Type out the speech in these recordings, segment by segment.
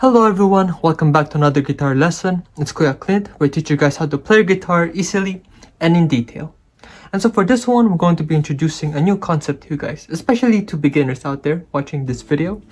Hello everyone, welcome back to another guitar lesson. It's Clint, where I teach you guys how to play guitar easily and in detail. And so for this one, we're going to be introducing a new concept to you guys, especially to beginners out there watching this video.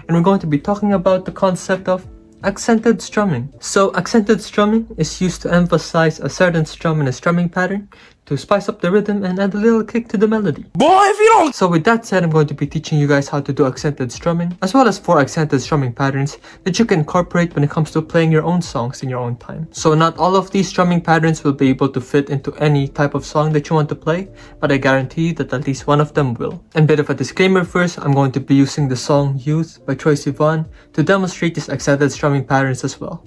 And we're going to be talking about the concept of accented strumming. So accented strumming is used to emphasize a certain strum in a strumming pattern to spice up the rhythm and add a little kick to the melody. Boy, if you don't... So with that said, I'm going to be teaching you guys how to do accented strumming, as well as 4 accented strumming patterns that you can incorporate when it comes to playing your own songs in your own time. So not all of these strumming patterns will be able to fit into any type of song that you want to play, but I guarantee that at least one of them will. And bit of a disclaimer first, I'm going to be using the song Youth by Troye Sivan to demonstrate these accented strumming patterns as well.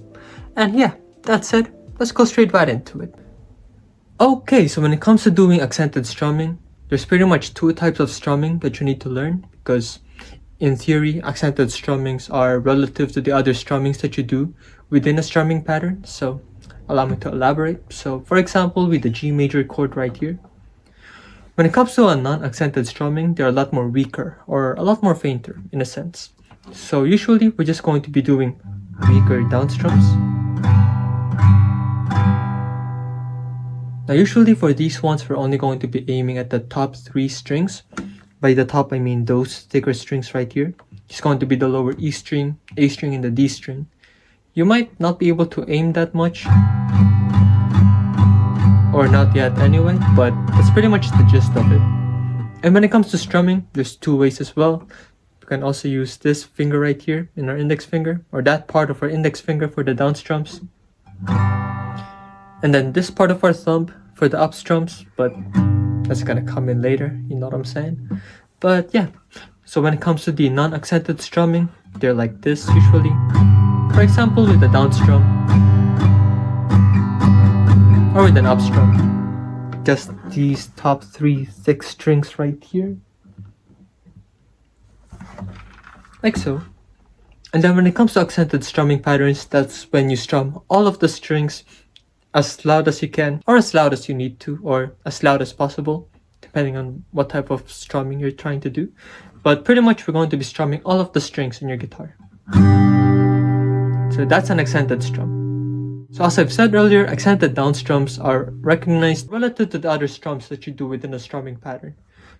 And yeah, that said, let's go straight right into it. Okay, so when it comes to doing accented strumming, there's pretty much 2 types of strumming that you need to learn, because in theory, accented strummings are relative to the other strummings that you do within a strumming pattern. So allow me to elaborate. So for example, with the G major chord right here, when it comes to a non-accented strumming, they're a lot more weaker or a lot more fainter in a sense. So usually we're just going to be doing weaker down strums. Now usually for these ones, we're only going to be aiming at the top 3 strings. By the top, I mean those thicker strings right here. It's going to be the lower E string, A string, and the D string. You might not be able to aim that much, or not yet anyway, but that's pretty much the gist of it. And when it comes to strumming, there's 2 ways as well. You can also use this finger right here in our index finger, or that part of our index finger for the down strums. And then this part of our thumb for the up strums, but that's gonna come in later, you know what I'm saying? But yeah, so when it comes to the non-accented strumming, they're like this usually. For example, with the down strum, or with an up strum. Just these top 3 thick strings right here. Like so. And then when it comes to accented strumming patterns, that's when you strum all of the strings as loud as you can, or as loud as you need to, or as loud as possible, depending on what type of strumming you're trying to do. But pretty much we're going to be strumming all of the strings in your guitar. So that's an accented strum. So as I've said earlier, accented down strums are recognized relative to the other strums that you do within a strumming pattern.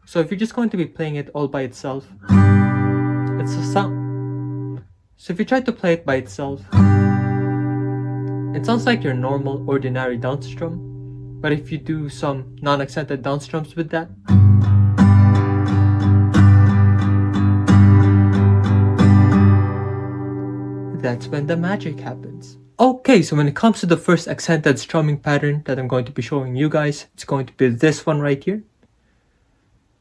So if you're just going to be playing it all by itself, it's a sound. So if you try to play it by itself, it sounds like your normal, ordinary down strum, but if you do some non-accented down strums with that, that's when the magic happens. Okay, so when it comes to the first accented strumming pattern that I'm going to be showing you guys, it's going to be this one right here.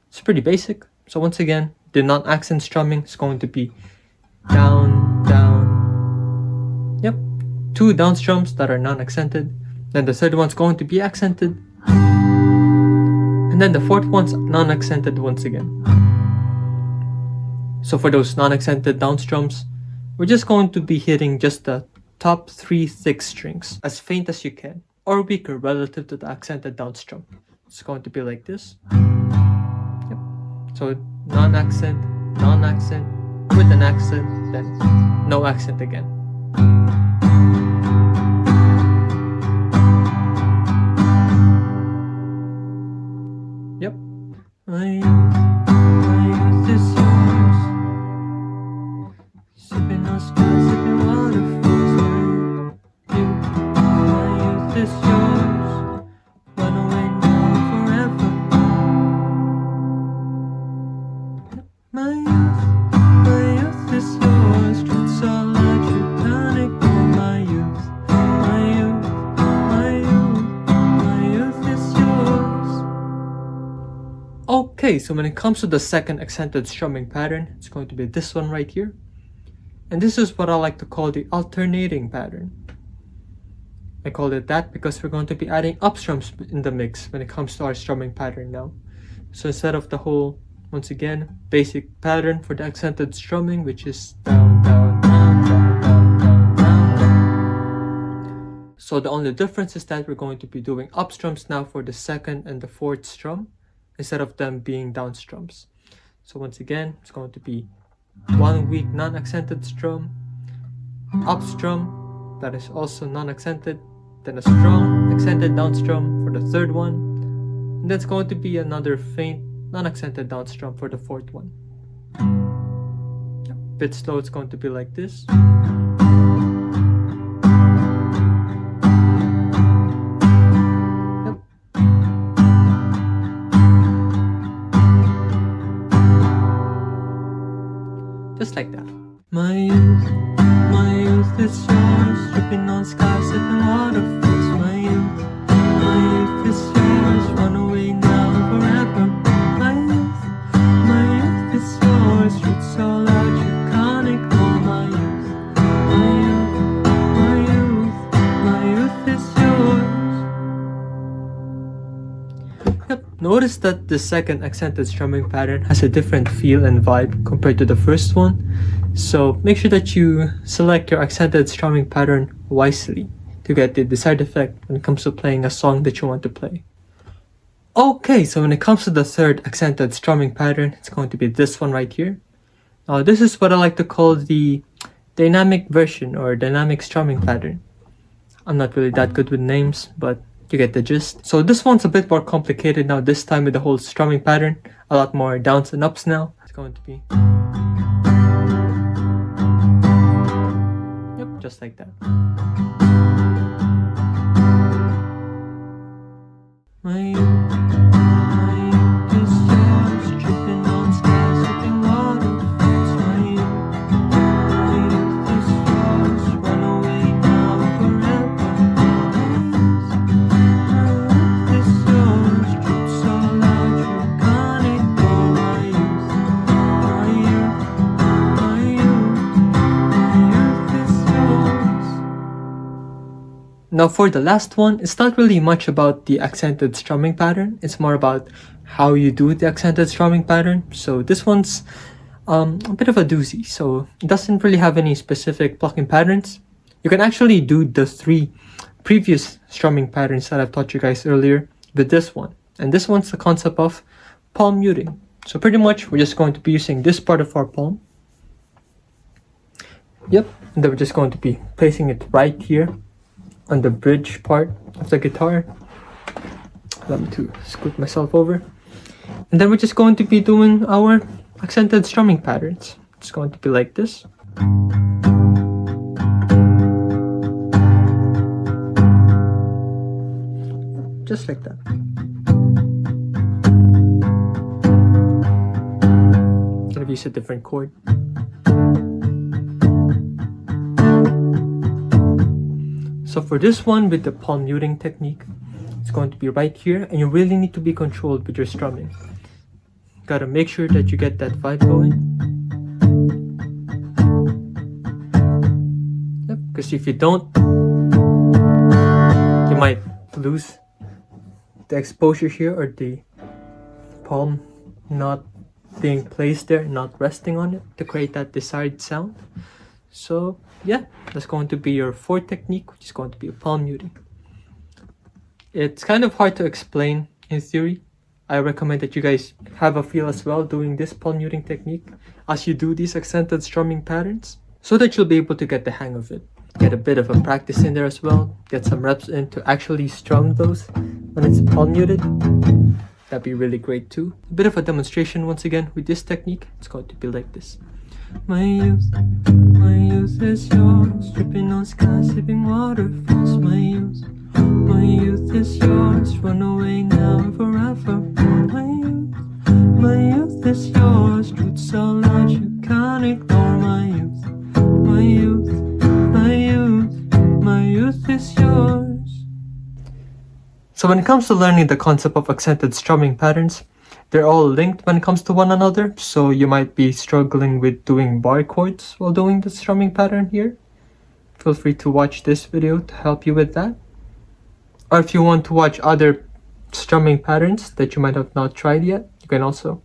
It's pretty basic. So once again, the non-accent strumming is going to be down, down. Yep. 2 down strums that are non-accented, then the third one's going to be accented, and then the 4th one's non-accented once again. So for those non-accented down strums, we're just going to be hitting just the top 3 thick strings as faint as you can, or weaker relative to the accented down strum. It's going to be like this. Yep. So non-accent, non-accent, with an accent, then no accent again. Yep. My youth is yours. Sipping on skies, sipping waterfalls. My youth is yours. Run away now forever. My youth is yours. Streets are like you panic. My youth, my youth, my youth, my youth is yours. Okay, so when it comes to the second accented strumming pattern, it's going to be this one right here. And this is what I like to call the alternating pattern. I call it that because we're going to be adding up strums in the mix when it comes to our strumming pattern now. So instead of the whole, once again, basic pattern for the accented strumming, which is down, down, down, down, down, down, down, down. So the only difference is that we're going to be doing up strums now for the 2nd and the 4th strum, instead of them being down strums. So once again, it's going to be 1 weak non-accented strum, up strum, that is also non-accented, then a strong accented down strum for the third one, and that's going to be another faint non-accented down strum for the fourth one. Bit slow, it's going to be like this. Just like that. My youth is yours, dripping on skies, sipping waterfalls. My youth is yours, run away now and forever. My youth is yours, roots all out, you can't ignore my youth. My youth is yours. Yep. Notice that the second accented strumming pattern has a different feel and vibe compared to the first one. So make sure that you select your accented strumming pattern wisely to get the desired effect when it comes to playing a song that you want to play. Okay, so when it comes to the third accented strumming pattern, it's going to be this one right here. Now this is what I like to call the dynamic version or dynamic strumming pattern. I'm not really that good with names, but you get the gist. So this one's a bit more complicated now, this time with the whole strumming pattern. A lot more downs and ups now. It's going to be... Yep, just like that. My youth is yours, dripping on skies, sipping waterfalls. My youth is yours, run away now and forever. My youth is yours, roots all out, you can't ignore my youth. My youth is yours. Now for the last one, it's not really much about the accented strumming pattern. It's more about how you do the accented strumming pattern. So this one's a bit of a doozy. So it doesn't really have any specific plucking patterns. You can actually do the 3 previous strumming patterns that I've taught you guys earlier with this one. And this one's the concept of palm muting. So pretty much we're just going to be using this part of our palm. Yep, and then we're just going to be placing it right here on the bridge part of the guitar. Allow me to scoot myself over. And then we're just going to be doing our accented strumming patterns. It's going to be like this. Just like that. Gonna use a different chord. So for this one with the palm muting technique, it's going to be right here, and you really need to be controlled with your strumming. Gotta make sure that you get that vibe going. Yep, because if you don't, you might lose the exposure here, or the palm not being placed there, not resting on it to create that desired sound. So yeah, that's going to be your fourth technique, which is going to be a palm muting. It's kind of hard to explain in theory. I recommend that you guys have a feel as well doing this palm muting technique as you do these accented strumming patterns, so that you'll be able to get the hang of it. Get a bit of a practice in there as well. Get some reps in to actually strum those when it's palm muted. That'd be really great too. A bit of a demonstration once again with this technique. It's going to be like this. My youth is yours, dripping on skies, sipping waterfalls. My youth is yours, run away now and forever. My youth is yours, roots all out, you can't ignore my youth. My youth is yours. So when it comes to learning the concept of accented strumming patterns, they're all linked when it comes to one another, so you might be struggling with doing bar chords while doing the strumming pattern here. Feel free to watch this video to help you with that. Or if you want to watch other strumming patterns that you might have not tried yet, you can also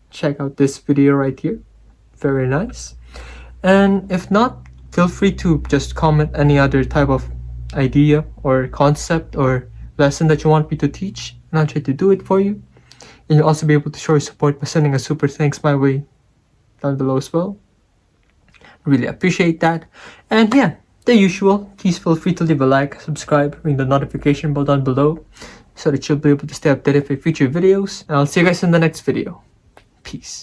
check out this video right here. Very nice. And if not, feel free to just comment any other type of idea or concept or lesson that you want me to teach, and I'll try to do it for you. And you'll also be able to show your support by sending a super thanks my way down below as well. Really appreciate that. And yeah, the usual, please feel free to leave a like, subscribe, ring the notification bell down below so that you'll be able to stay updated for future videos. And I'll see you guys in the next video. Peace.